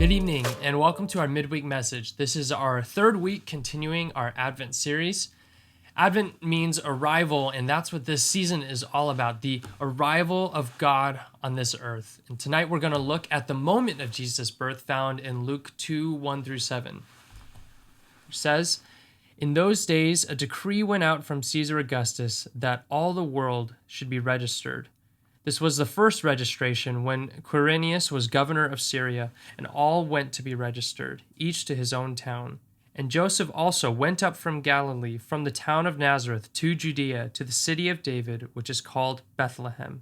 Good evening, and welcome to our midweek message. This is our third week continuing our Advent series. Advent means arrival, and that's what this season is all about, the arrival of God on this earth. And tonight we're going to look at the moment of Jesus' birth found in Luke 2, 1 through 7. It says, "In those days a decree went out from Caesar Augustus that all the world should be registered. This was the first registration when Quirinius was governor of Syria, and all went to be registered, each to his own town. And Joseph also went up from Galilee, from the town of Nazareth to Judea, to the city of David, which is called Bethlehem,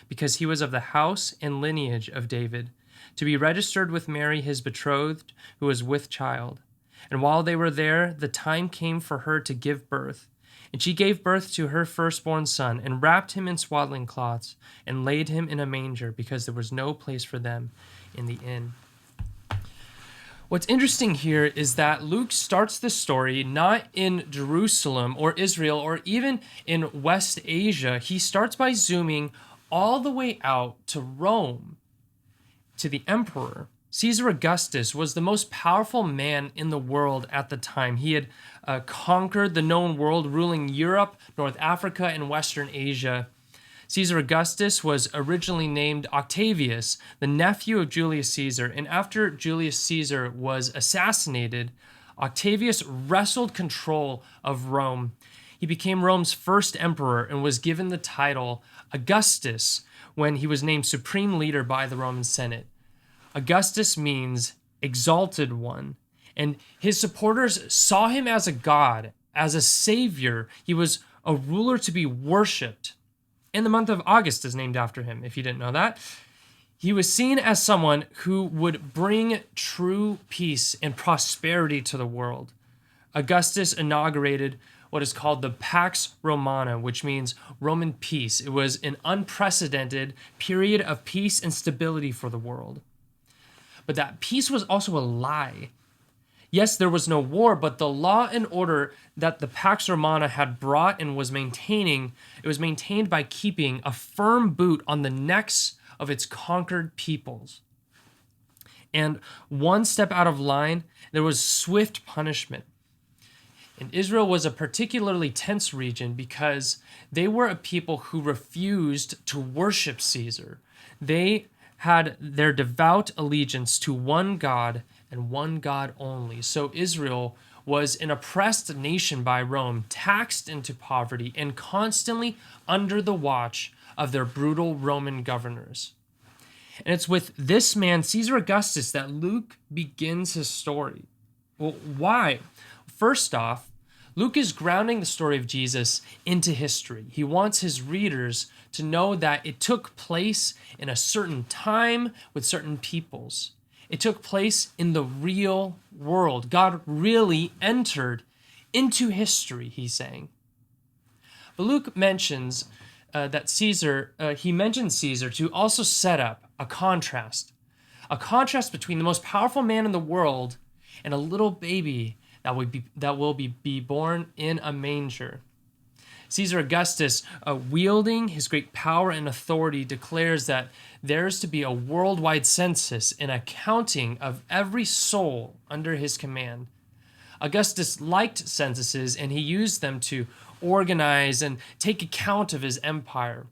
because he was of the house and lineage of David, to be registered with Mary his betrothed, who was with child. And while they were there, the time came for her to give birth. And she gave birth to her firstborn son, and wrapped him in swaddling cloths, and laid him in a manger, because there was no place for them in the inn." What's interesting here is that Luke starts the story not in Jerusalem or Israel or even in West Asia. He starts by zooming all the way out to Rome, to the emperor. Caesar Augustus was the most powerful man in the world at the time. He had conquered the known world, ruling Europe, North Africa, and Western Asia. Caesar Augustus was originally named Octavius, the nephew of Julius Caesar, and after Julius Caesar was assassinated, Octavius wrestled control of Rome. He became Rome's first emperor and was given the title Augustus when he was named supreme leader by the Roman Senate. Augustus means exalted one, and his supporters saw him as a god, as a savior. He was a ruler to be worshipped. And the month of August is named after him, if you didn't know that. He was seen as someone who would bring true peace and prosperity to the world. Augustus inaugurated what is called the Pax Romana, which means Roman peace. It was an unprecedented period of peace and stability for the world. But that peace was also a lie. Yes, there was no war, but the law and order that the Pax Romana had brought and was maintaining, it was maintained by keeping a firm boot on the necks of its conquered peoples. And one step out of line, there was swift punishment. And Israel was a particularly tense region because they were a people who refused to worship Caesar. They had their devout allegiance to one God and one God only. So Israel was an oppressed nation by Rome, taxed into poverty, and constantly under the watch of their brutal Roman governors. And it's with this man, Caesar Augustus, that Luke begins his story. Well, why? First off, Luke is grounding the story of Jesus into history. He wants his readers to know that it took place in a certain time with certain peoples. It took place in the real world. God really entered into history, he's saying. But Luke mentions that he mentions Caesar to also set up a contrast between the most powerful man in the world and a little baby that will be born in a manger. Caesar Augustus, wielding his great power and authority, declares that there is to be a worldwide census and a counting of every soul under his command. Augustus liked censuses, and he used them to organize and take account of his empire.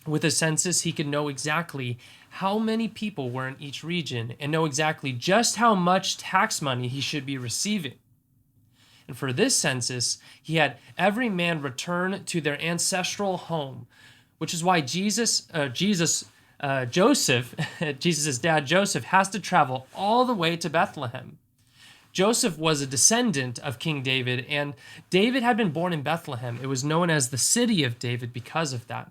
With a census, he could know exactly how many people were in each region and know exactly just how much tax money he should be receiving. And for this census, he had every man return to their ancestral home, which is why Jesus' dad Joseph, has to travel all the way to Bethlehem. Joseph was a descendant of King David, and David had been born in Bethlehem. It was known as the city of David because of that.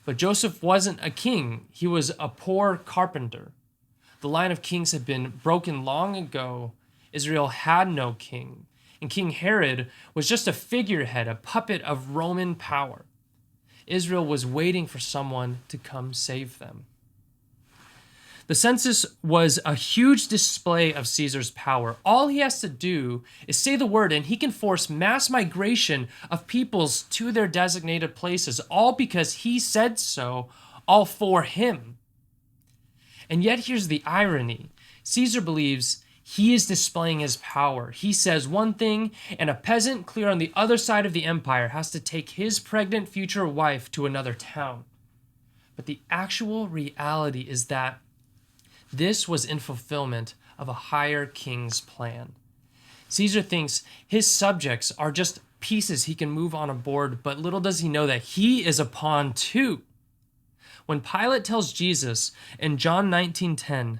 But Joseph wasn't a king. He was a poor carpenter. The line of kings had been broken long ago. Israel had no king. And King Herod was just a figurehead, a puppet of Roman power. Israel was waiting for someone to come save them. The census was a huge display of Caesar's power. All he has to do is say the word, and he can force mass migration of peoples to their designated places, all because he said so, all for him. And yet here's the irony. Caesar believes he is displaying his power. He says one thing, and a peasant clear on the other side of the empire has to take his pregnant future wife to another town. But the actual reality is that this was in fulfillment of a higher king's plan. Caesar thinks his subjects are just pieces he can move on a board, but little does he know that he is a pawn too. When Pilate tells Jesus in John 19:10,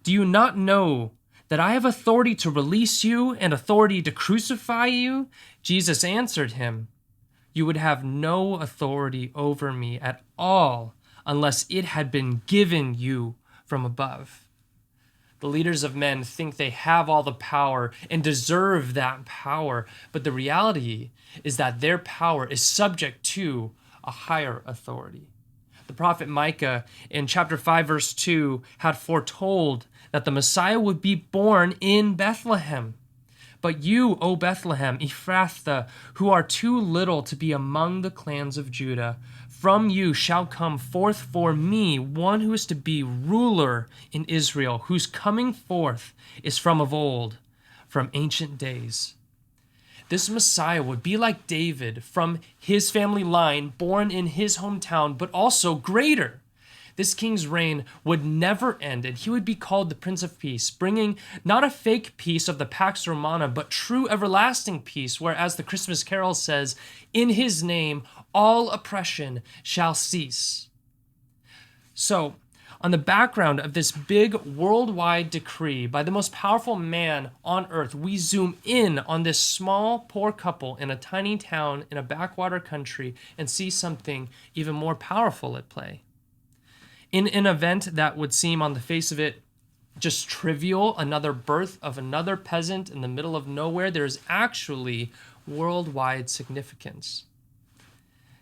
"Do you not know that I have authority to release you and authority to crucify you?" Jesus answered him, "You would have no authority over me at all unless it had been given you from above." The leaders of men think they have all the power and deserve that power, but the reality is that their power is subject to a higher authority. The prophet Micah in chapter 5, verse 2 had foretold that the Messiah would be born in Bethlehem. "But you, O Bethlehem, Ephrathah, who are too little to be among the clans of Judah, from you shall come forth for me one who is to be ruler in Israel, whose coming forth is from of old, from ancient days." This Messiah would be like David from his family line, born in his hometown, but also greater. This king's reign would never end, and he would be called the Prince of Peace, bringing not a fake peace of the Pax Romana, but true everlasting peace, where, as the Christmas carol says, "In his name all oppression shall cease." So, on the background of this big worldwide decree by the most powerful man on earth, we zoom in on this small, poor couple in a tiny town in a backwater country and see something even more powerful at play. In an event that would seem on the face of it just trivial, another birth of another peasant in the middle of nowhere, there is actually worldwide significance.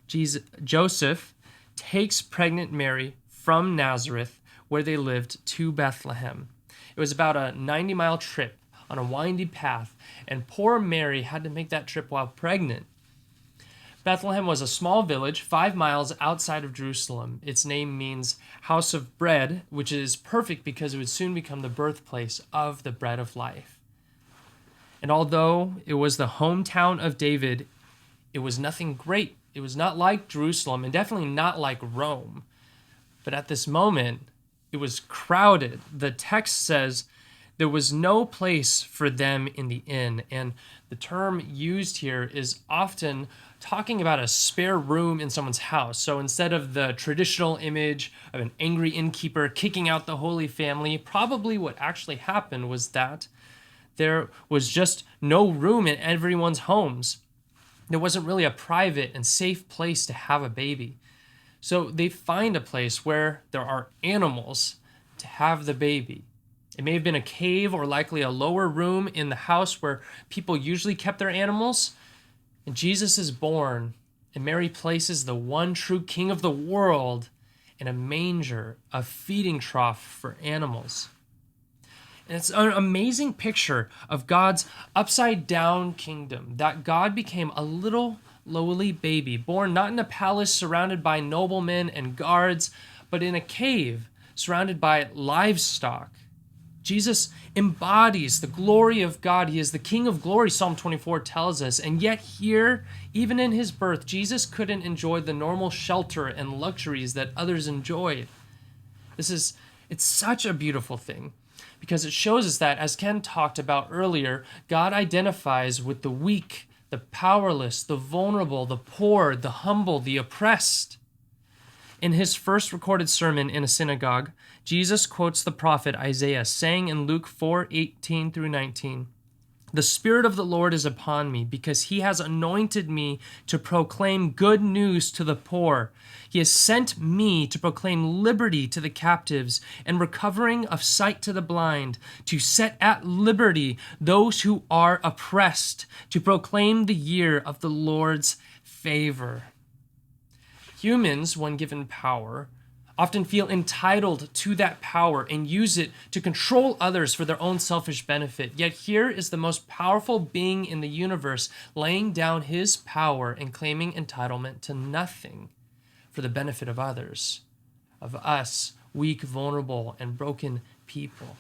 Joseph takes pregnant Mary from Nazareth, where they lived, to Bethlehem. It was about a 90-mile trip on a windy path, and poor Mary had to make that trip while pregnant. Bethlehem was a small village 5 miles outside of Jerusalem. Its name means house of bread, which is perfect because it would soon become the birthplace of the bread of life. And although it was the hometown of David, it was nothing great. It was not like Jerusalem, and definitely not like Rome. But at this moment, it was crowded. The text says there was no place for them in the inn. And the term used here is often talking about a spare room in someone's house. So instead of the traditional image of an angry innkeeper kicking out the Holy Family, probably what actually happened was that there was just no room in everyone's homes. There wasn't really a private and safe place to have a baby. So they find a place where there are animals to have the baby. It may have been a cave or likely a lower room in the house where people usually kept their animals. And Jesus is born, and Mary places the one true King of the world in a manger, a feeding trough for animals. And it's an amazing picture of God's upside-down kingdom, that God became a little lowly baby, born not in a palace surrounded by noblemen and guards, but in a cave surrounded by livestock. Jesus embodies the glory of God. He is the King of glory, Psalm 24 tells us. And yet here, even in his birth, Jesus couldn't enjoy the normal shelter and luxuries that others enjoyed. It's such a beautiful thing, because it shows us that, as Ken talked about earlier, God identifies with the weak, the powerless, the vulnerable, the poor, the humble, the oppressed. In his first recorded sermon in a synagogue, Jesus quotes the prophet Isaiah, saying in Luke 4:18 through 19, "The Spirit of the Lord is upon me, because he has anointed me to proclaim good news to the poor. He has sent me to proclaim liberty to the captives and recovering of sight to the blind, to set at liberty those who are oppressed, to proclaim the year of the Lord's favor." Humans, when given power, often feel entitled to that power and use it to control others for their own selfish benefit. Yet here is the most powerful being in the universe laying down his power and claiming entitlement to nothing for the benefit of others, of us, weak, vulnerable, and broken people.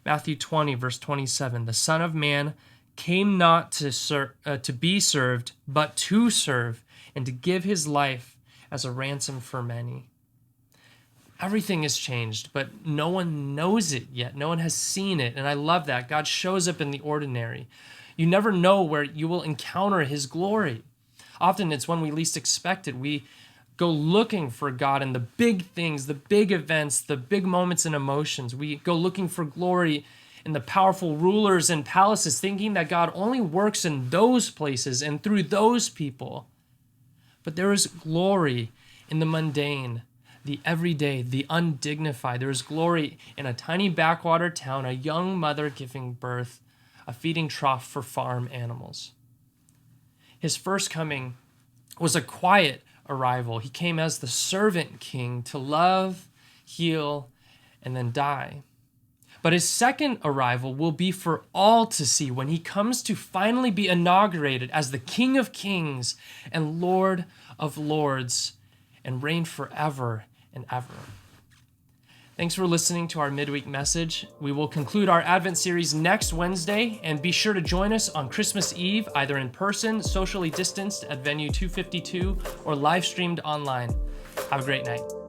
Matthew 20, verse 27, the Son of Man came not to be served, but to serve, and to give his life as a ransom for many. Everything has changed, but no one knows it yet. No one has seen it, and I love that. God shows up in the ordinary. You never know where you will encounter his glory. Often it's when we least expect it. We go looking for God in the big things, the big events, the big moments and emotions. We go looking for glory in the powerful rulers and palaces, thinking that God only works in those places and through those people. But there is glory in the mundane, the everyday, the undignified. There is glory in a tiny backwater town, a young mother giving birth, a feeding trough for farm animals. His first coming was a quiet arrival. He came as the servant king to love, heal, and then die. But his second arrival will be for all to see when he comes to finally be inaugurated as the King of Kings and Lord of Lords and reign forever and ever. Thanks for listening to our midweek message. We will conclude our Advent series next Wednesday, and be sure to join us on Christmas Eve, either in person, socially distanced at venue 252, or live streamed online. Have a great night.